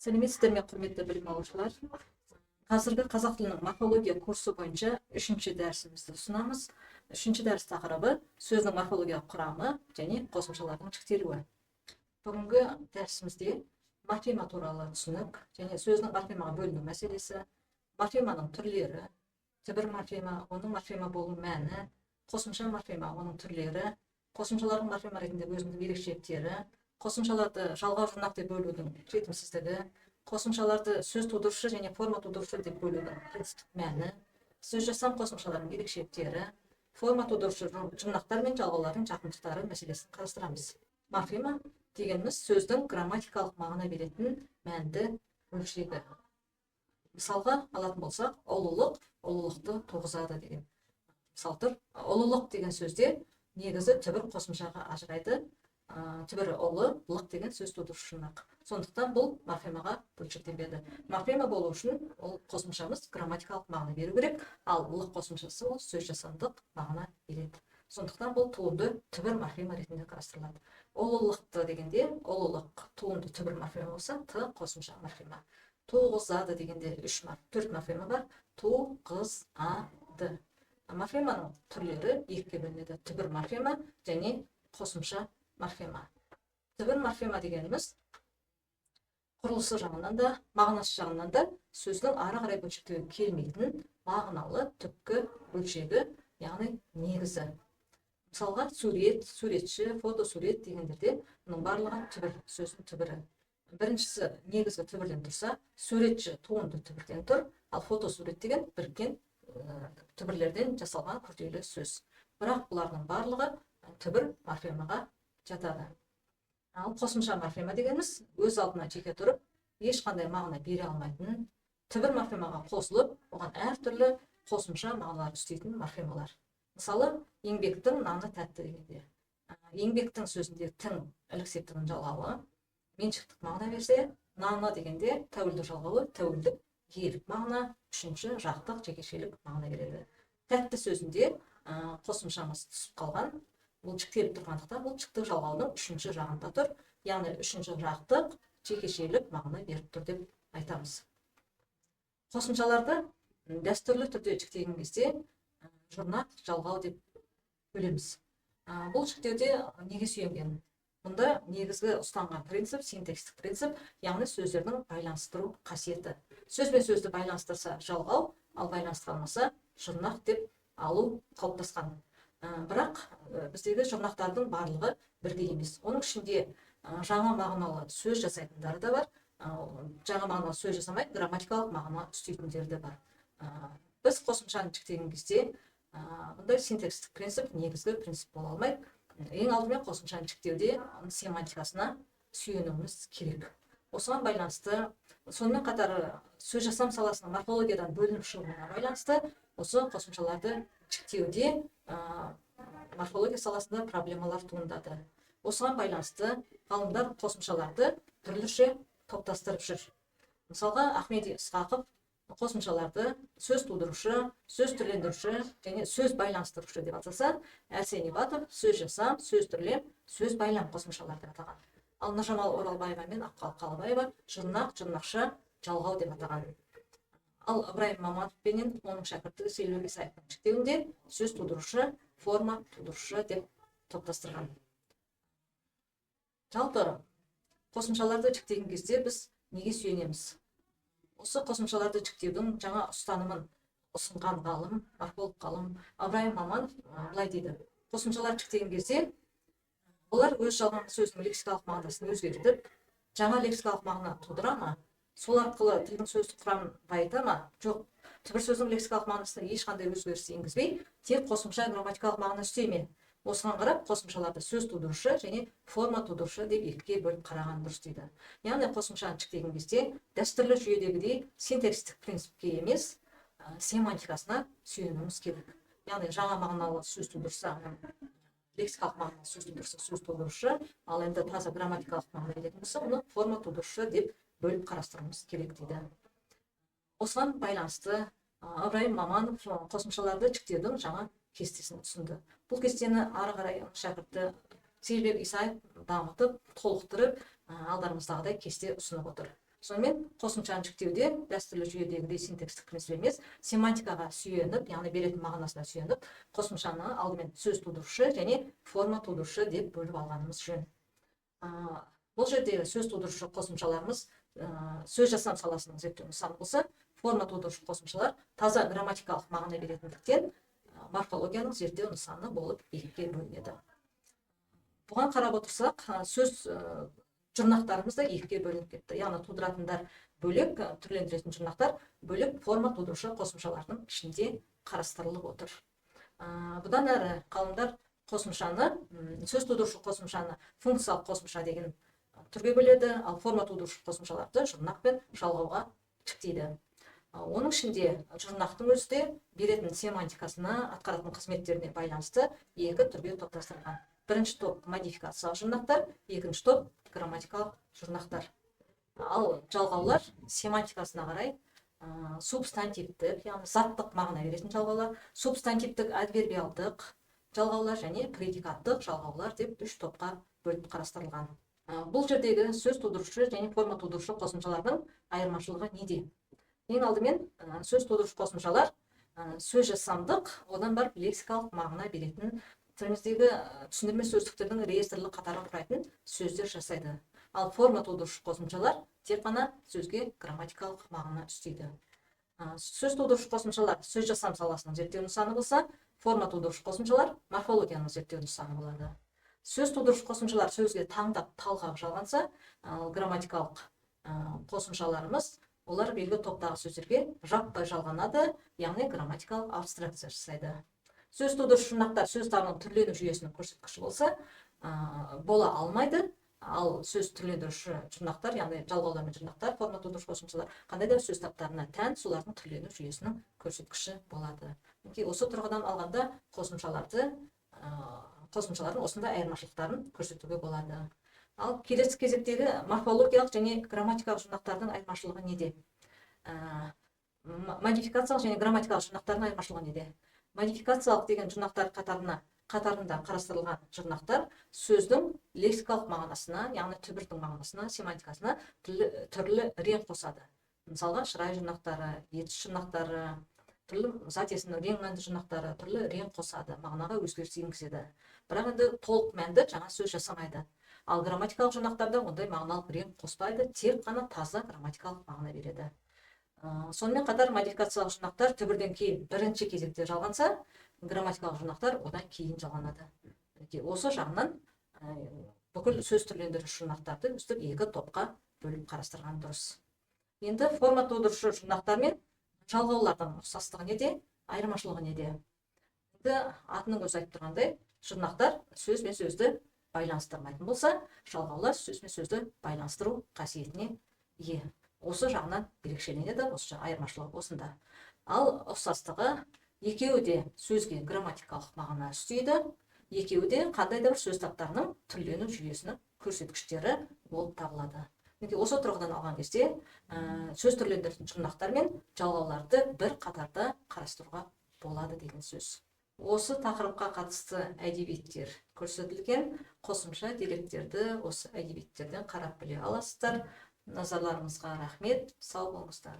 Сәлеметсіздер ме, құрметті білім алушылар. Қазіргі қазақ тілінің морфология курсы бойынша 3-ші дәрісімізді ұсынамыз. 3-ші дәріс тақырыбы сөздің морфологиялық құрамы және қосымшалардың жіктелуі. Бүгінгі дәрісімізде морфема туралы түсінік және сөздің морфемаға бөліну мәселесі, морфеманың түрлері, түбір морфема, оның морфема болу мәні, қосымша морфема, оның түрлері, қосымшалардың морфема ретінде өзінің ерекшеліктері, қосымшаларды жалғау жұрнақ деп бөлудің жетімсіздігі, қосымшаларды сөз тудырушы және форма тудырушы деп бөлудің принциптік мәні, сөз жасам қосымшаларының ерекшеліктері, форма тудырушы жұрнақтар мен жалғаулардың жақындықтары мәселесін қарастырамыз. Морфема дегеніміз сөздің грамматикалық мағына беретін мәнді бөлшегі. Мысалға алатын болсақ, ұлылықты туғызады деген. Мысалы, ұлылық деген сөзде негізі түбір қосымшаға ажырайды. Түбірі ұлы, лық деген сөз тудырушы жұрнақ. Сондықтан бұл морфемаға бөлшектенбеді. Морфема болу үшін ол қосымшамыз грамматикалық мағына беру керек, ал лық қосымшасы ол сөз жасандық мағына береді. Сондықтан бұл туынды түбір морфема ретінде қарастырылады. Ұлылықты дегенде, ұлылық туынды түбір морфема болса, т қосымша морфема. Туғызады дегенде 4 морфема бар. Туғызады. Морфеманың түрлері екіге бөлінеді: түбір морфема және қосымша морфема. Түбір морфема дегеніміз құрылысы жағынан да, мағынасы жағынан да сөздің ары қарай бөлшектеуге келмейтін мағыналы түпкі бөлшегі, яғни негізі. Мысалға сурет, суретші, фотосурет дегендерде мұның барлығы түбір, сөздің түбірі. Біріншісі негізгі түбірден тұрса, суретші туынды түбірден тұр, ал фотосурет деген біріккен түбірлерден жасалған күрделі сөз. Бірақ бұлардың барлығы түбір морфемаға жатады. Ал қосымша морфема дегеніміз өз алдына жеке тұрып, ешқандай мағына бере алмайтын, түбір морфемаға қосылып, оған әртүрлі қосымша мағыналар үстейтін морфемалар. Мысалы, еңбектің наны тәтті дегенде. Еңбектің сөзінде тің іліксектігінің жалғауы меншіктік мағына берсе, наны дегенде тәуелді жалғауы тәуелдік иелік мағына, үшінші жақтық жекешелік мағына береді. Тәтті сөзінде қосымшамыз түсіп қалған, бұл жіктеліп тұрғандықтан бұл жіктік жалғаудың үшінші жағында тұр, яғни үшінші жақтық жекешелік мағына беріп тұр деп айтамыз. Қосымшаларды дәстүрлі түрде жіктеген кезде жұрнақ, жалғау деп бөлеміз. Бұл жіктеуде неге сүйенген? Мұнда негізгі ұстанған принцип синтекстік принцип, яғни сөздердің байланыстыру қасиеті. Сөз бен сөзді байланыстырса жалғау, ал байланыстырмаса жұрнақ деп алу қалыптасқан. Бірақ біздегі жұрнақтардың барлығы бірдей емес. Оның ішінде жаңа мағыналы сөз жасайтындары да бар, жаңа мағыналы сөз жасамай грамматикалық мағына үстейтіндері де бар. Біз қосымшаны жіктеген кезде бұндай синтекстік принцип негізгі принцип бола алмайды. Ең алдымен қосымшаны жіктеуде семантикасына сүйенуіміз керек. Осыған байланысты, сонымен қатар сөз жасам саласының морфологиядан бөлініп шығуына байланысты, осы қосымшаларды жіктеуде морфология саласында проблемалар туындады. Осыған байланысты ғалымдар қосымшаларды түрліше топтастырып жүр. Мысалға, Ахмеди Ысқақов қосымшаларды сөз тудырушы, сөз түрлендіруші және сөз байланыстырушы деп атаса, Әрсен Ибатов сөз жасам, сөз түрлем, сөз байлам қосымшаларды атаған. Ал Нұржамал Оралбаева мен Аққал Қалыбаева жұрнақ, жұрнақша, жалғау деп атаған. Ал Ыбырайым Маматов пенен оның шәкірті Селеу Бесаевтың жіктеуінде сөз тудырушы, форма тудырушы деп топтастырған. Жалпы қосымшаларды жіктеген кезде біз неге сүйенеміз? Осы қосымшаларды жіктеудің жаңа ұстанымын ұсынған ғалым, морфолог ғалым Ыбырайым Маматов былай дейді: қосымшалар жіктеген кезде олар өз жалған сөздің лексикалық мағынасын өзгертіп, жаңа лексикалық мағына тудыра ма? Сол арқылы тілдің сөздік құрамын байыта ма? Жоқ, түбір сөздің лексикалық мағынасына ешқандай өзгеріс енгізбей, тек қосымша грамматикалық мағына үстей ме? Осыған қарап, қосымшаларды сөз тудырушы және форма тудырушы деп екіге бөліп қараған дұрыс дейді. Яғни қосымшаны жіктеген кезде дәстүрлі жүйедегідей синтекстік принципке емес, семантикасына сүйенуіміз керек. Яғни жаңа мағыналы сөз тудырса, лексикалық мағыналы сөз тудырса сөз тудырушы, ал енді таза грамматикалық мағына беретін болса, оны форма тудырушы деп бөліп қарастыруымыз керек дейді. Осыған байланысты Ыбырайым Маманов қосымшаларды жіктеудің жаңа кестесін ұсынды. Бұл кестені ары қарай шәкірті Сейілбек Исаев дамытып, толықтырып, алдарымыздағыдай кесте ұсынып отыр. Сонымен қосымшаны жіктеуде дәстүрлі жүйедегідей синтекстік принцип емес, семантикаға сүйеніп, яғни беретін мағынасына сүйеніп, қосымшаны алдымен сөз тудырушы және форма тудырушы деп бөліп алғанымыз жөн. Бұл жердегі сөз тудырушы қосымшаларымыз сөз жасам саласының зерттеу нысаны болса, форма тудырушы қосымшалар таза грамматикалық мағына беретіндіктен морфологияның зерттеу нысаны болып екіге бөлінеді. Бұған қарап отырсақ, сөз жұрнақтарымыз да екіге бөлініп кетті. Яғни тудыратындар бөлек, түрлендіретін жұрнақтар бөлек форма тудырушы қосымшалардың ішінде қарастырылып отыр. Бұдан әрі ғалымдар қосымшаны, сөз тудырушы қосымшаны функциялық қосымша деген түрге бөледі, ал форма тудырушы қосымшаларды жұрнақ пен жалғауға жіктейді. Оның ішінде жұрнақтың өзі де беретін семантикасына, атқаратын қызметтеріне байланысты екі түрге топтастырылған. Бірінші топ модификациялық жұрнақтар, екінші топ грамматикалық жұрнақтар. Ал жалғаулар семантикасына қарай субстантивтік, яғни заттық мағына беретін жалғаулар, субстантивтік адвербиалдық жалғаулар және предикаттық жалғаулар деп үш топқа бөліп қарастырылған. Бұл жердегі сөз тудырушы және форма тудырушы қосымшалардың айырмашылығы неде? Ең алдымен сөз тудырушы қосымшалар сөз жасамдық, одан барып лексикалық мағына беретін, тіліміздегі түсіндірме сөздіктердің реестрлі қатарын құрайтын сөздер жасайды. Ал форма тудырушы қосымшалар тек қана сөзге грамматикалық мағына үстейді. Сөз тудырушы қосымшалар сөз жасам саласының зерттеу нысаны болса, форма тудырушы қосымшалар морфологияның зерттеу нысаны болады. Сөз тудырушы қосымшалар сөзге таңдап талғап жалғанса, грамматикалық қосымшаларымыз олар белгі топтағы сөздерге жаппай жалғанады, яғни грамматикалық абстракция жасайды. Сөз тудырушы жұрнақтар сөз табының түрлену жүйесінің көрсеткіші болса, бола алмайды, ал сөз түрлендіруші жұрнақтар, яғни жалғаулар мен жұрнақтар, форма тудырушы қосымшалар қандай да сөз таптарына тән солардың түрлену жүйесінің көрсеткіші болады. Осы тұрғыдан алғанда қосымшалардың осындай айырмашылықтарын көрсетуге болады. Ал келесі кезектегі морфологиялық және грамматикалық жұрнақтардың айырмашылығы неде? Модификациялық және грамматикалық жұрнақтардың айырмашылығы неде? Модификациялық деген жұрнақтар қатарында қарастырылған жұрнақтар сөздің лексикалық мағынасына, яғни түбірдің мағынасына, семантикасына түрлі рең қосады. Мысалға, шырай жұрнақтары, етіс жұрнақтары, түрлі зат есімнің рең мәнді жұрнақтары түрлі рең қосады, мағынаға өзгеріс енгізеді. Бірақ енді толық мәнді жаңа сөз жасамайды. Ал грамматикалық жұрнақтарда ондай мағыналық рең қоспайды, тек қана таза грамматикалық мағына береді. Сонымен қатар модификациялық жұрнақтар түбірден кейін бірінші кезекте жалғанса, грамматикалық жұрнақтар одан кейін жалғанады. Осы жағынан бүкіл сөз түрлендіруші жұрнақтарды өстіп екі топқа бөліп қарастырған дұрыс. Енді форма тудырушы жұрнақтар мен жалғаулардың ұқсастығы неде, айырмашылығы неде? Енді атының өзі айтып тұрғандай, жұрнақтар сөз бен сөзді байланыстырмайтын болса, жалғаулар сөз бен сөзді байланыстыру қасиетіне ие. Осы жағынан ерекшеленеді, осы айырмашылығы осында. Ал ұқсастығы, екеуі де сөзге грамматикалық мағына үстейді, екеуі де қандай да бір сөз таптарының түрлену жүйесінің көрсеткіштері болып табылады. Осы тұрғыдан алған кезде сөз түрлендіретін жұрнақтар мен жалғауларды бір қатарда қарастыруға болады деген сөз. Осы тақырыпқа қатысты әдебиеттер көрсетілген, қосымша деректерді осы әдебиеттерден қарап біле аласыздар. Назарларыңызға рахмет, сау болыңыздар.